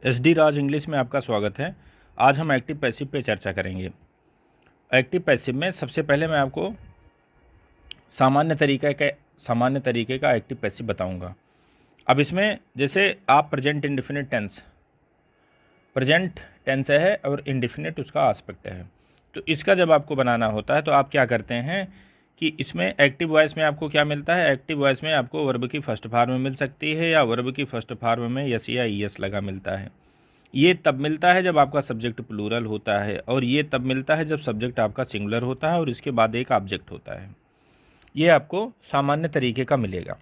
SD राज English में आपका स्वागत है। आज हम एक्टिव पैसिव पे चर्चा करेंगे। एक्टिव पैसिव में सबसे पहले मैं आपको सामान्य तरीके का एक्टिव पैसिव बताऊंगा। अब इसमें जैसे आप प्रेजेंट टेंस है और इंडेफिनिट उसका आस्पेक्ट है, तो इसका जब आपको बनाना होता है तो आप क्या करते हैं कि इसमें एक्टिव वॉइस में आपको क्या मिलता है। एक्टिव वॉइस में आपको वर्ब की फर्स्ट फॉर्म में मिल सकती है या वर्ब की फर्स्ट फॉर्म में यस या ईएस लगा मिलता है। ये तब मिलता है जब आपका सब्जेक्ट प्लूरल होता है, और ये तब मिलता है जब सब्जेक्ट आपका सिंगुलर होता है और इसके बाद एक ऑब्जेक्ट होता है। ये आपको सामान्य तरीके का मिलेगा।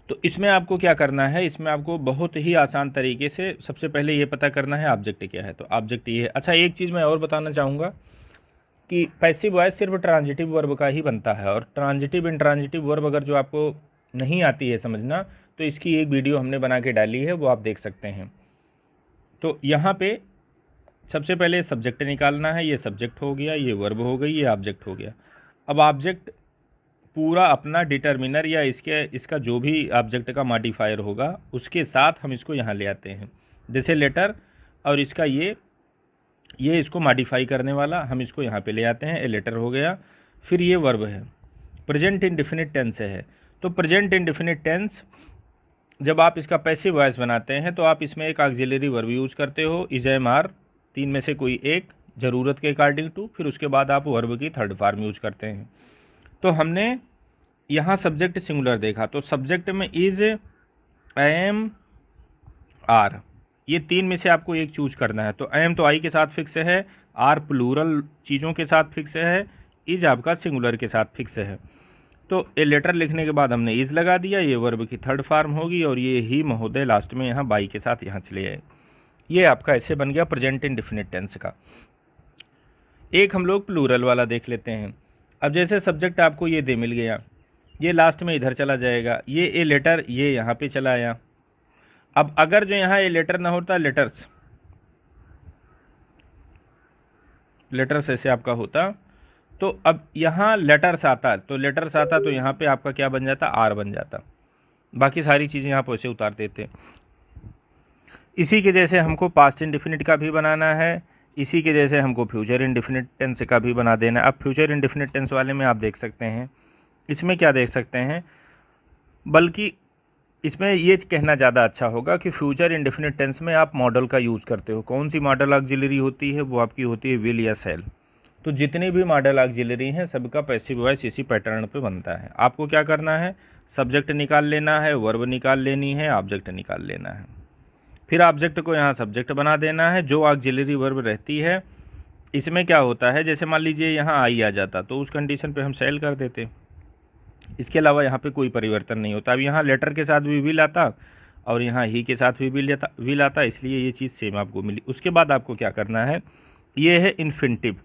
तो इसमें आपको क्या करना है, इसमें आपको बहुत ही आसान तरीके से सबसे पहले ये पता करना है ऑब्जेक्ट क्या है। तो ऑब्जेक्ट ये है। अच्छा, एक चीज़ मैं और बताना चाहूँगा कि पैसिव वॉइस सिर्फ ट्रांजिटिव वर्ब का ही बनता है, और ट्रांजिटिव इंट्रांजिटिव वर्ब अगर जो आपको नहीं आती है समझना, तो इसकी एक वीडियो हमने बना के डाली है, वो आप देख सकते हैं। तो यहाँ पे सबसे पहले सब्जेक्ट निकालना है। ये सब्जेक्ट हो गया, ये वर्ब हो गई, ये ऑब्जेक्ट हो गया। अब ऑब्जेक्ट पूरा अपना डिटर्मिनर या इसका जो भी ऑब्जेक्ट का मॉडिफायर होगा उसके साथ हम इसको यहाँ ले आते हैं। जैसे लेटर और इसका ये इसको मॉडिफाई करने वाला, हम इसको यहाँ पे ले आते हैं। ए लेटर हो गया। फिर ये वर्ब है, प्रेजेंट इंडेफिनिट टेंस है। तो प्रेजेंट इंडेफिनिट टेंस जब आप इसका पैसिव वॉइस बनाते हैं तो आप इसमें एक ऑक्सिलरी वर्ब यूज़ करते हो, इज एम आर, तीन में से कोई एक, ज़रूरत के अकॉर्डिंग टू। फिर उसके बाद आप वर्ब की थर्ड फॉर्म यूज करते हैं। तो हमने यहाँ सब्जेक्ट सिंगुलर देखा, तो सब्जेक्ट में इज, एम, आर, ये तीन में से आपको एक चूज करना है। तो एम तो आई के साथ फिक्स है, आर प्लूरल चीज़ों के साथ फिक्स है, इज आपका सिंगुलर के साथ फिक्स है। तो ए लेटर लिखने के बाद हमने इज लगा दिया, ये वर्ब की थर्ड फॉर्म होगी, और ये ही महोदय लास्ट में यहाँ बाई के साथ यहाँ चले आए। ये आपका ऐसे बन गया प्रेजेंट इंडेफिनिट टेंस का। एक हम लोग प्लूरल वाला देख लेते हैं। अब जैसे सब्जेक्ट आपको ये दे मिल गया, ये लास्ट में इधर चला जाएगा, ये ए लेटर ये यहाँ पे चला आया। अब अगर जो यहाँ ए लेटर ना होता, लेटर्स ऐसे आपका होता, तो अब यहाँ लेटर्स आता, तो यहाँ पे आपका क्या बन जाता, आर बन जाता। बाकी सारी चीज़ें यहाँ पर ऐसे उतार देते। इसी के जैसे हमको पास्ट इंडेफिनिट का भी बनाना है, इसी के जैसे हमको फ्यूचर इंडेफिनिट टेंस का भी बना देना है। अब फ्यूचर इंडेफिनिट टेंस वाले में आप देख सकते हैं, इसमें क्या देख सकते हैं, बल्कि इसमें ये कहना ज़्यादा अच्छा होगा कि फ्यूचर इंडेफिनिट टेंस में आप मॉडल का यूज़ करते हो। कौन सी मॉडल ऑक्सिलरी होती है, वो आपकी होती है विल या सेल। तो जितने भी मॉडल ऑक्सिलरी हैं सबका पैसिव वॉइस इसी पैटर्न पे बनता है। आपको क्या करना है, सब्जेक्ट निकाल लेना है, वर्ब निकाल लेनी है, ऑब्जेक्ट निकाल लेना है। फिर ऑब्जेक्ट को यहाँ सब्जेक्ट बना देना है। जो ऑक्सिलरी वर्ब रहती है इसमें क्या होता है, जैसे मान लीजिए यहाँ आई आ जाता, तो उस कंडीशन पे हम सेल कर देते। इसके अलावा यहाँ पे कोई परिवर्तन नहीं होता। अब यहाँ लेटर के साथ भी विल आता और यहाँ ही के साथ भी विल आता, इसलिए ये चीज़ सेम आपको मिली। उसके बाद आपको क्या करना है, ये है इन्फिनिटिव।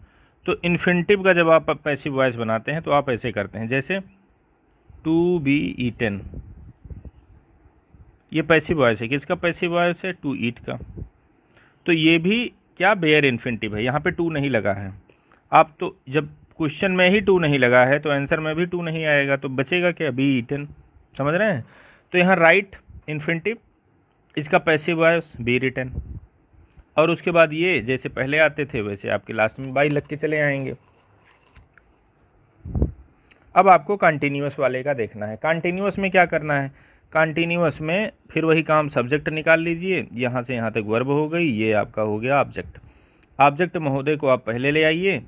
तो इन्फिनिटिव का जब आप पैसिव वॉइस बनाते हैं तो आप ऐसे करते हैं, जैसे टू बी ईटन, ये पैसिव वॉइस है। किसका पैसिव वॉइस है, टू ईट का। तो ये भी क्या बेयर इन्फिनिटिव है, यहाँ पे टू नहीं लगा है। आप तो जब क्वेश्चन में ही टू नहीं लगा है तो आंसर में भी टू नहीं आएगा, तो बचेगा क्या, बी ईटन। समझ रहे हैं। तो यहाँ राइट इन्फिनिटिव, इसका पैसिव वॉइस बी रिटन, और उसके बाद ये जैसे पहले आते थे वैसे आपके लास्ट में बाई लग के चले आएंगे। अब आपको कंटिन्यूअस वाले का देखना है। कंटिन्यूअस में क्या करना है, कंटिन्यूअस में फिर वही काम, सब्जेक्ट निकाल लीजिए, यहाँ से यहाँ तक वर्ब हो गई, ये आपका हो गया ऑब्जेक्ट। ऑब्जेक्ट महोदय को आप पहले ले आइए,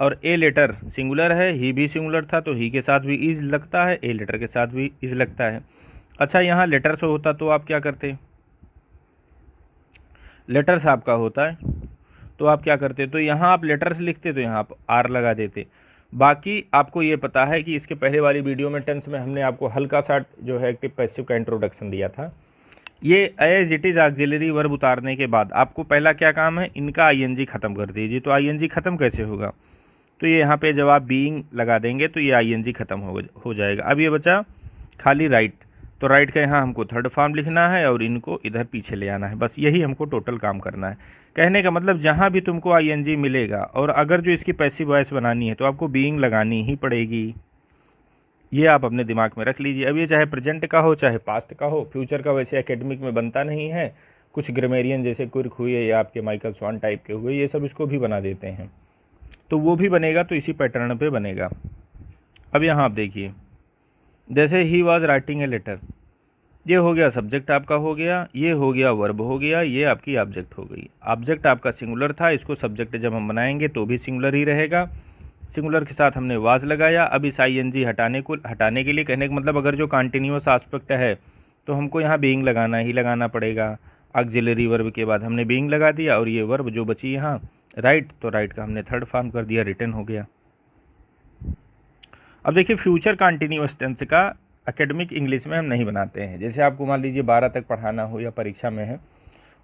और ए लेटर सिंगुलर है, ही भी सिंगुलर था तो ही के साथ भी इज लगता है, ए लेटर के साथ भी इज लगता है। अच्छा, यहाँ लेटर्स होता तो आप क्या करते, लेटर्स आपका होता है तो आप क्या करते, तो यहाँ आप लेटर्स लिखते तो यहाँ आप आर लगा देते। बाकी आपको ये पता है कि इसके पहले वाली वीडियो में टेंस में हमने आपको हल्का सा जो है एक्टिव पैसिव का इंट्रोडक्शन दिया था। ये as it is auxiliary verb उतारने के बाद आपको पहला क्या काम है, इनका आईएनजी ख़त्म कर दीजिए। तो आईएनजी ख़त्म कैसे होगा, तो ये यहाँ पे जब आप बीइंग लगा देंगे तो ये आईएनजी ख़त्म हो जाएगा। अब ये बचा खाली राइट, तो राइट का यहाँ हमको थर्ड फॉर्म लिखना है और इनको इधर पीछे ले आना है। बस यही हमको टोटल काम करना है। कहने का मतलब जहाँ भी तुमको आईएनजी मिलेगा, और अगर जो इसकी पैसिव वॉइस बनानी है तो आपको बीइंग लगानी ही पड़ेगी। ये आप अपने दिमाग में रख लीजिए। अब ये चाहे प्रेजेंट का हो चाहे पास्ट का हो, फ्यूचर का वैसे एकेडमिक में बनता नहीं है, कुछ ग्रामेरियन जैसे कुर्क हुए या आपके माइकल स्वान टाइप के हुए, ये सब इसको भी बना देते हैं, तो वो भी बनेगा, तो इसी पैटर्न पे बनेगा। अब यहाँ आप देखिए, जैसे he was writing a letter, ये हो गया सब्जेक्ट आपका हो गया, ये हो गया वर्ब हो गया, ये आपकी ऑब्जेक्ट हो गई। ऑब्जेक्ट आपका सिंगुलर था, इसको सब्जेक्ट जब हम बनाएंगे तो भी सिंगुलर ही रहेगा। सिंगुलर के साथ हमने वाज लगाया। अब इस आईएनजी हटाने के लिए, कहने का मतलब अगर जो कॉन्टिन्यूअस एस्पेक्ट है तो हमको यहाँ बीइंग लगाना ही लगाना पड़ेगा। ऑक्सिलरी वर्ब के बाद हमने बीइंग लगा दिया, और ये वर्ब जो बची यहाँ राइट, तो राइट का हमने थर्ड फॉर्म कर दिया, रिटन हो गया। अब देखिए, फ्यूचर कॉन्टिन्यूअस टेंस का एकेडमिक इंग्लिश में हम नहीं बनाते हैं। जैसे आपको मान लीजिए 12 तक पढ़ाना हो या परीक्षा में है,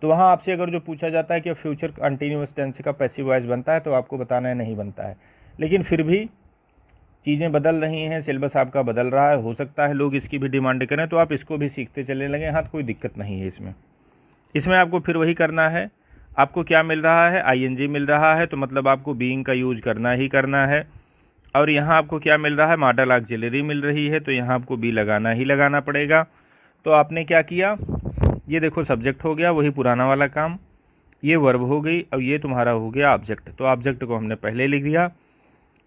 तो वहाँ आपसे अगर जो पूछा जाता है कि फ्यूचर कॉन्टिन्यूअस टेंस का पैसिव वॉइस बनता है, तो आपको बताना है नहीं बनता है। लेकिन फिर भी चीज़ें बदल रही हैं, सिलेबस आपका बदल रहा है, हो सकता है लोग इसकी भी डिमांड करें, तो आप इसको भी सीखते चलने लगें। हाँ, तो कोई दिक्कत नहीं है इसमें आपको फिर वही करना है। आपको क्या मिल रहा है, आईएनजी मिल रहा है, तो मतलब आपको बीइंग का यूज करना ही करना है। और यहाँ आपको क्या मिल रहा है, मॉडल ऑक्सिलरी मिल रही है, तो यहाँ आपको बी लगाना ही लगाना पड़ेगा। तो आपने क्या किया, ये देखो सब्जेक्ट हो गया वही पुराना वाला काम, ये वर्ब हो गई, और ये तुम्हारा हो गया ऑब्जेक्ट। तो ऑब्जेक्ट को हमने पहले लिख दिया,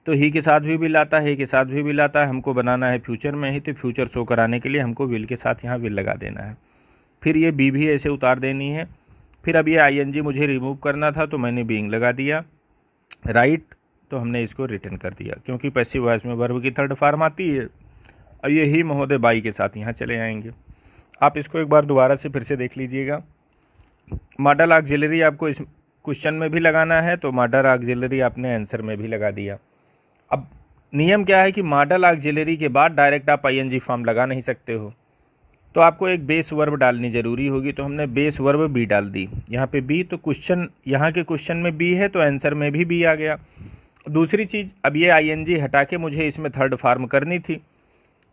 तो ही के साथ भी लाता है, ही के साथ भी लाता है। हमको बनाना है फ्यूचर में ही, तो फ्यूचर शो कराने के लिए हमको विल के साथ यहाँ विल लगा देना है। फिर ये बी भी ऐसे उतार देनी है। फिर अब ये आईएनजी मुझे रिमूव करना था, तो मैंने बीइंग लगा दिया। राइट, तो हमने इसको रिटर्न कर दिया, क्योंकि पैसिव वॉइस में वर्ब की थर्ड फॉर्म आती है। और ये ही महोदय बाई के साथ यहाँ चले आएंगे। आप इसको एक बार दोबारा से फिर से देख लीजिएगा। मॉडल ऑक्सिलरी आपको इस क्वेश्चन में भी लगाना है, तो मॉडल ऑक्सिलरी आपने आंसर में भी लगा दिया। अब नियम क्या है कि मॉडल ऑक्सिलरी के बाद डायरेक्ट आप आईएनजी फॉर्म लगा नहीं सकते हो, तो आपको एक बेस वर्ब डालनी ज़रूरी होगी। तो हमने बेस वर्ब बी डाल दी यहाँ पे बी, तो क्वेश्चन यहाँ के क्वेश्चन में बी है, तो आंसर में भी बी आ गया। दूसरी चीज़, अब ये आईएनजी हटा के मुझे इसमें थर्ड फॉर्म करनी थी,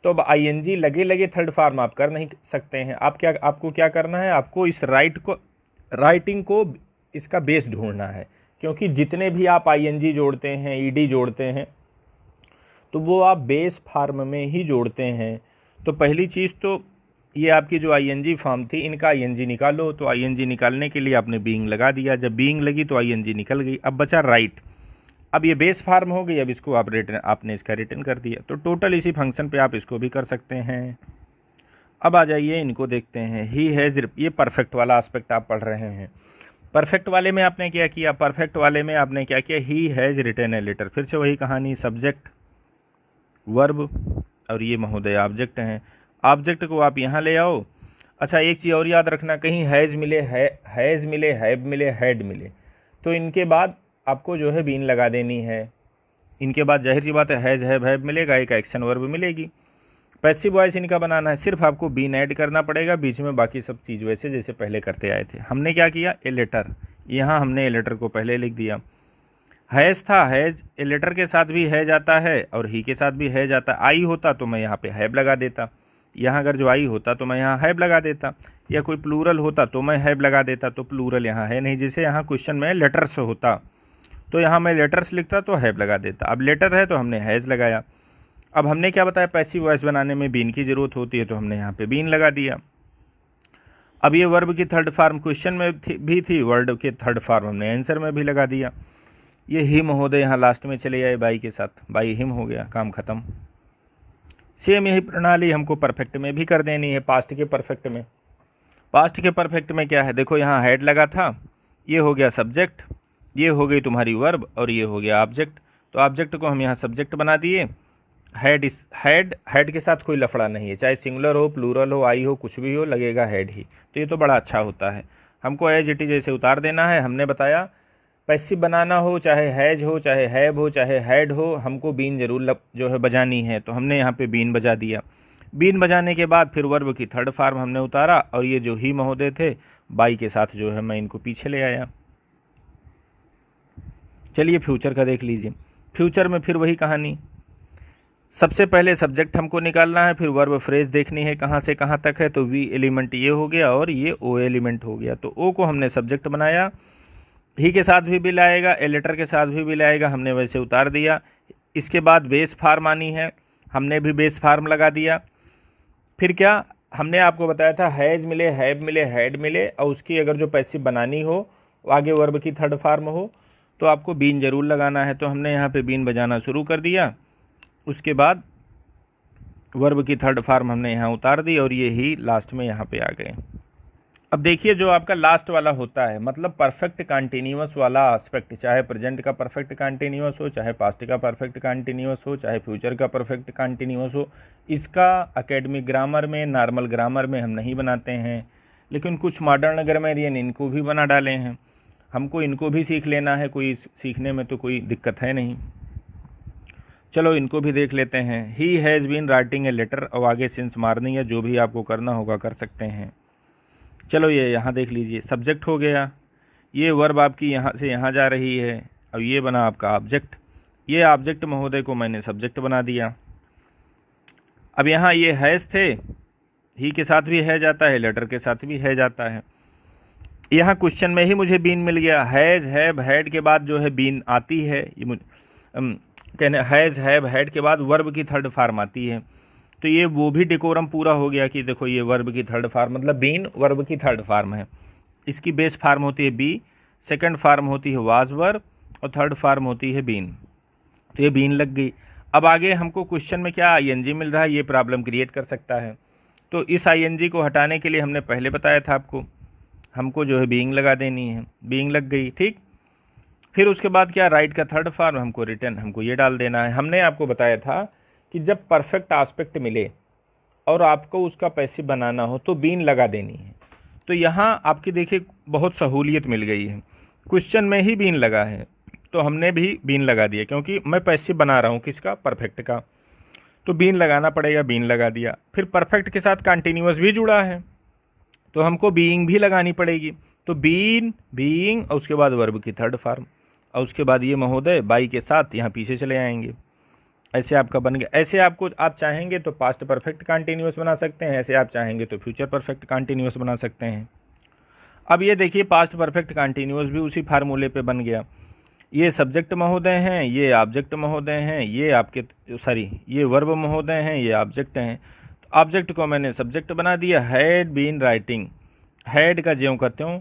तो अब आईएनजी लगे लगे थर्ड फॉर्म आप कर नहीं सकते हैं। आपको क्या करना है, आपको इस राइटिंग को इसका बेस ढूंढना है, क्योंकि जितने भी आप आईएनजी जोड़ते हैं, ईडी जोड़ते हैं, तो वो आप बेस फॉर्म में ही जोड़ते हैं। तो पहली चीज़ तो ये आपकी जो आईएनजी फॉर्म थी, इनका आईएनजी निकालो। तो आईएनजी निकालने के लिए आपने बीइंग लगा दिया, जब बीइंग लगी तो आईएनजी निकल गई, अब बचा राइट। अब ये बेस फॉर्म हो गई, अब इसको आपने इसका रिटर्न कर दिया। तो टोटल इसी फंक्शन पे आप इसको भी कर सकते हैं। अब आ जाइए, इनको देखते हैं। ही हैज़, ये परफेक्ट वाला एस्पेक्ट आप पढ़ रहे हैं। परफेक्ट वाले में आपने क्या किया, परफेक्ट वाले में आपने क्या किया, he has written a letter. फिर से वही कहानी, सब्जेक्ट वर्ब और ये महोदय ऑब्जेक्ट हैं। ऑब्जेक्ट को आप यहाँ ले आओ। अच्छा, एक चीज़ और याद रखना, कहीं हैज़ मिले, हैज़ मिले, हैव मिले, हैड मिले, तो इनके बाद आपको जो है बीन लगा देनी है। इनके बाद जाहिर सी बात है हैज़ हैव हैव मिलेगा, एक एक्शन वर्ब मिलेगी। पैसिव वॉइस इनका बनाना है, सिर्फ आपको बीन ऐड करना पड़ेगा बीच में, बाकी सब चीज़ वैसे जैसे पहले करते आए थे। हमने क्या किया, ए लेटर, यहाँ हमने ए लेटर को पहले लिख दिया। हैज़ था, हैज़ ए लेटर के साथ भी हैज़ आता है और ही के साथ भी हैज़ आता है। आई होता तो मैं यहाँ पे हैव लगा देता, यहाँ अगर जो आई होता तो मैं यहाँ हैव लगा देता, या कोई प्लूरल होता तो मैं हैव लगा देता, तो प्लूरल यहाँ है नहीं। जैसे यहाँ क्वेश्चन में लेटर्स होता तो यहाँ मैं लेटर्स लिखता तो हैव लगा देता, अब लेटर है तो हमने हैज़ लगाया। अब हमने क्या बताया, पैसिव वॉइस बनाने में बीन की ज़रूरत होती है, तो हमने यहाँ पे बीन लगा दिया। अब ये वर्ब की थर्ड फॉर्म क्वेश्चन में भी थी, वर्ड के थर्ड फॉर्म हमने आंसर में भी लगा दिया। ये हिम महोदय यहाँ लास्ट में चले आए बाई के साथ, बाई हिम हो गया, काम ख़त्म। सेम यही प्रणाली हमको परफेक्ट में भी कर देनी है, पास्ट के परफेक्ट में। पास्ट के परफेक्ट में क्या है, देखो यहाँ हेड लगा था, ये हो गया सब्जेक्ट, ये हो गई तुम्हारी वर्ब और ये हो गया ऑब्जेक्ट। तो ऑब्जेक्ट को हम यहाँ सब्जेक्ट बना दिए। हेड के साथ कोई लफड़ा नहीं है, चाहे सिंगुलर हो, प्लूरल हो, आई हो, कुछ भी हो, लगेगा हेड ही। तो ये तो बड़ा अच्छा होता है। हमको एज इट इज जैसे उतार देना है। हमने बताया पैसिव बनाना हो, चाहे हैज हो, चाहे हैव हो, चाहे हैड हो, हमको बीन जरूर जो है बजानी है। तो हमने यहाँ पे बीन बजा दिया। बीन बजाने के बाद फिर वर्ब की थर्ड फॉर्म हमने उतारा, और ये जो ही महोदय थे बाई के साथ जो है मैं इनको पीछे ले आया। चलिए फ्यूचर का देख लीजिए। फ्यूचर में फिर वही कहानी, सबसे पहले सब्जेक्ट हमको निकालना है, फिर वर्ब फ्रेज देखनी है कहाँ से कहाँ तक है। तो वी एलिमेंट ये हो गया और ये ओ एलिमेंट हो गया। तो ओ को हमने सब्जेक्ट बनाया, ही के साथ भी लाएगा, ए लेटर के साथ भी लाएगा, हमने वैसे उतार दिया। इसके बाद बेस फार्म आनी है, हमने भी बेस फार्म लगा दिया। फिर क्या, हमने आपको बताया था हैज़ मिले, हैव मिले, हैड मिले और उसकी अगर जो पैसिव बनानी हो आगे वर्ब की थर्ड फॉर्म हो तो आपको बीन ज़रूर लगाना है। तो हमने यहाँ पे बीन बजाना शुरू कर दिया, उसके बाद वर्ब की थर्ड फॉर्म हमने यहाँ उतार दी और ये ही लास्ट में यहाँ पे आ गए। अब देखिए जो आपका लास्ट वाला होता है मतलब परफेक्ट कंटिन्यूअस वाला एस्पेक्ट, चाहे प्रेजेंट का परफेक्ट कंटिन्यूअस हो, चाहे पास्ट का परफेक्ट कंटिन्यूअस हो, चाहे फ्यूचर का परफेक्ट कंटिन्यूअस हो, इसका एकेडमिक ग्रामर में, नॉर्मल ग्रामर में हम नहीं बनाते हैं, लेकिन कुछ मॉडर्न ग्रामरियन इनको भी बना डाले हैं। हमको इनको भी सीख लेना है, कोई सीखने में तो कोई दिक्कत है नहीं। चलो इनको भी देख लेते हैं। He has been writing a letter, और आगे सिंस मारनी है, जो भी आपको करना होगा कर सकते हैं। चलो ये यहाँ देख लीजिए, सब्जेक्ट हो गया, ये वर्ब आपकी यहाँ से यहाँ जा रही है, अब ये बना आपका ऑब्जेक्ट, ये ऑब्जेक्ट महोदय को मैंने सब्जेक्ट बना दिया। अब यहाँ ये हैज़ थे, ही के साथ भी है जाता है, लेटर के साथ भी है जाता है। यहाँ क्वेश्चन में ही मुझे बीन मिल गया, हैज़ हैव हैड के बाद जो है बीन आती है, ये मुझे कहने हैज़ हैव हैड के बाद वर्ब की थर्ड फॉर्म आती है। तो ये वो भी डेकोरम पूरा हो गया कि देखो ये वर्ब की थर्ड फॉर्म मतलब बीन वर्ब की थर्ड फॉर्म है। इसकी बेस फार्म होती है बी, सेकंड फार्म होती है वाज वर्ब और थर्ड फार्म होती है बीन। तो ये बीन लग गई। अब आगे हमको क्वेश्चन में क्या आईएनजी मिल रहा है, ये प्रॉब्लम क्रिएट कर सकता है। तो इस आईएनजी को हटाने के लिए हमने पहले बताया था आपको, हमको जो है बीइंग लगा देनी है, बीइंग लग गई, ठीक। फिर उसके बाद क्या, राइट का थर्ड फॉर्म हमको रिटर्न, हमको ये डाल देना है। हमने आपको बताया था कि जब परफेक्ट एस्पेक्ट मिले और आपको उसका पैसिव बनाना हो तो बीन लगा देनी है। तो यहाँ आपकी देखिए बहुत सहूलियत मिल गई है, क्वेश्चन में ही बीन लगा है तो हमने भी बीन लगा दिया, क्योंकि मैं पैसिव बना रहा हूँ किसका, परफेक्ट का, तो बीन लगाना पड़ेगा, बीन लगा दिया। फिर परफेक्ट के साथ कंटिन्यूअस भी जुड़ा है तो हमको बीइंग भी लगानी पड़ेगी, तो बीन, बीइंग और उसके बाद वर्ब की थर्ड फॉर्म और उसके बाद ये महोदय बाई के साथ यहाँ पीछे चले आएंगे। ऐसे आपका बन गया। ऐसे आपको आप चाहेंगे तो पास्ट परफेक्ट कंटिन्यूअस बना सकते हैं, ऐसे आप चाहेंगे तो फ्यूचर परफेक्ट कंटिन्यूअस बना सकते हैं। अब ये देखिए पास्ट परफेक्ट कंटिन्यूअस भी उसी फार्मूले पे बन गया। ये सब्जेक्ट महोदय हैं, ये ऑब्जेक्ट महोदय हैं, ये आपके ये वर्ब महोदय हैं, ये ऑब्जेक्ट हैं। तो ऑब्जेक्ट को मैंने सब्जेक्ट बना दिया, हैड बीन राइटिंग, हैड का ज्यों का त्यों।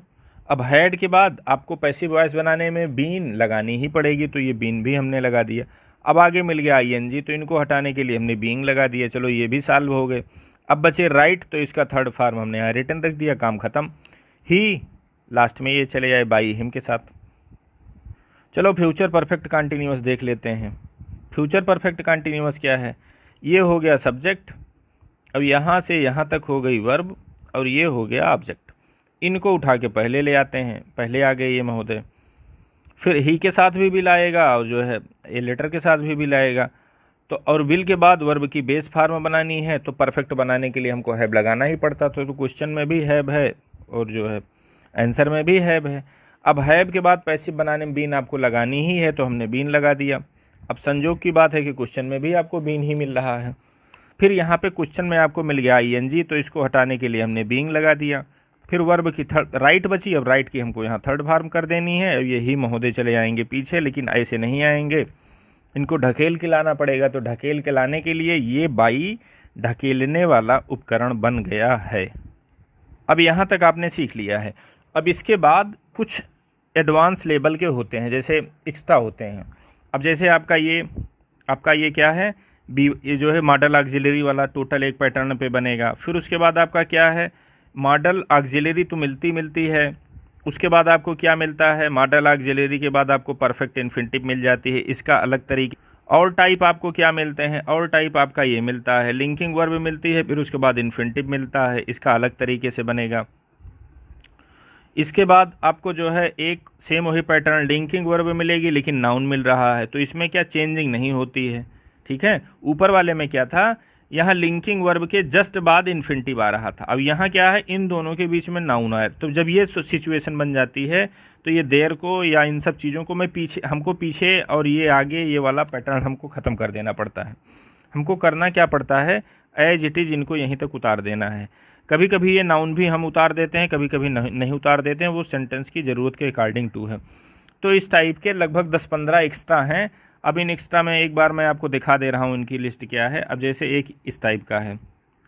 अब हैड के बाद आपको पैसिव वॉइस बनाने में बीन लगानी ही पड़ेगी, तो ये बीन भी हमने लगा दिया। अब आगे मिल गया आईएनजी, तो इनको हटाने के लिए हमने बीइंग लगा दिया। चलो ये भी सॉल्व हो गए। अब बचे राइट, तो इसका थर्ड फॉर्म हमने यहाँ रिटर्न रख दिया, काम खत्म। ही लास्ट में ये चले जाए बाई हिम के साथ। चलो फ्यूचर परफेक्ट कंटिन्यूअस देख लेते हैं। फ्यूचर परफेक्ट कंटिन्यूअस क्या है, ये हो गया सब्जेक्ट, अब यहाँ से यहाँ तक हो गई वर्ब और ये हो गया ऑब्जेक्ट। इनको उठा के पहले ले आते हैं, पहले आ गए ये महोदय। फिर ही के साथ भी लाएगा और जो है ये लेटर के साथ भी लाएगा। तो और विल के बाद वर्ब की बेस फार्म बनानी है, तो परफेक्ट बनाने के लिए हमको हैव लगाना ही पड़ता था। तो क्वेश्चन में भी हैव है और जो है आंसर में भी हैव है। अब हैव के बाद पैसिव बनाने में बीन आपको लगानी ही है, तो हमने बीन लगा दिया। अब संजोग की बात है कि क्वेश्चन में भी आपको बीन ही मिल रहा है। फिर यहाँ पे क्वेश्चन में आपको मिल गया आईएनजी, तो इसको हटाने के लिए हमने बीइंग लगा दिया। फिर वर्ब की थर्ड राइट बची, अब राइट की हमको यहाँ थर्ड फॉर्म कर देनी है। अब ये ही महोदय चले आएंगे पीछे, लेकिन ऐसे नहीं आएंगे, इनको ढकेल के लाना पड़ेगा। तो ढकेल के लाने के लिए ये बाई ढकेलने वाला उपकरण बन गया है। अब यहाँ तक आपने सीख लिया है। अब इसके बाद कुछ एडवांस लेवल के होते हैं, जैसे एक्स्ट्रा होते हैं। अब जैसे आपका ये क्या है, ये जो है मॉडल ऑक्सिलरी वाला टोटल एक पैटर्न पे बनेगा। फिर उसके बाद आपका क्या है, मॉडल ऑक्सिलरी तो मिलती है। उसके बाद आपको क्या मिलता है, मॉडल ऑक्सिलरी के बाद आपको परफेक्ट इन्फिनिटिव मिल जाती है, इसका अलग तरीके। और टाइप आपको क्या मिलते हैं, और टाइप आपका ये मिलता है, लिंकिंग वर्ब मिलती है, फिर उसके बाद इन्फिनिटिव मिलता है, इसका अलग तरीके से बनेगा। इसके बाद आपको जो है एक सेम वही पैटर्न लिंकिंग वर्ब मिलेगी, लेकिन नाउन मिल रहा है, तो इसमें क्या चेंजिंग नहीं होती है, ठीक है। ऊपर वाले में क्या था, यहाँ लिंकिंग वर्ब के जस्ट बाद इन्फिनिटिव आ रहा था। अब यहाँ क्या है, इन दोनों के बीच में नाउन आया। तो जब ये सिचुएशन बन जाती है तो ये देर को या इन सब चीज़ों को हमको पीछे और ये आगे ये वाला पैटर्न हमको ख़त्म कर देना पड़ता है। हमको करना क्या पड़ता है, एज इट इज़ इनको यहीं तक उतार देना है। कभी कभी ये नाउन भी हम उतार देते हैं, कभी कभी नहीं उतार देते हैं, वो सेंटेंस की ज़रूरत के अकॉर्डिंग टू है। तो इस टाइप के लगभग 10-15 एक्स्ट्रा हैं। अब इन एक्स्ट्रा में एक बार मैं आपको दिखा दे रहा हूँ इनकी लिस्ट क्या है। अब जैसे एक इस टाइप का है,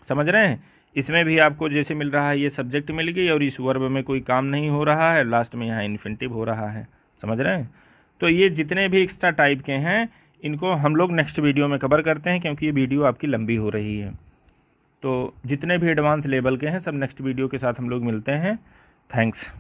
समझ रहे हैं, इसमें भी आपको जैसे मिल रहा है ये सब्जेक्ट मिल गई और इस वर्ब में कोई काम नहीं हो रहा है, लास्ट में यहाँ इन्फिनिटिव हो रहा है। समझ रहे हैं? तो ये जितने भी एक्स्ट्रा टाइप के हैं इनको हम लोग नेक्स्ट वीडियो में कवर करते हैं, क्योंकि ये वीडियो आपकी लंबी हो रही है। तो जितने भी एडवांस लेवल के हैं सब नेक्स्ट वीडियो के साथ हम लोग मिलते हैं। थैंक्स।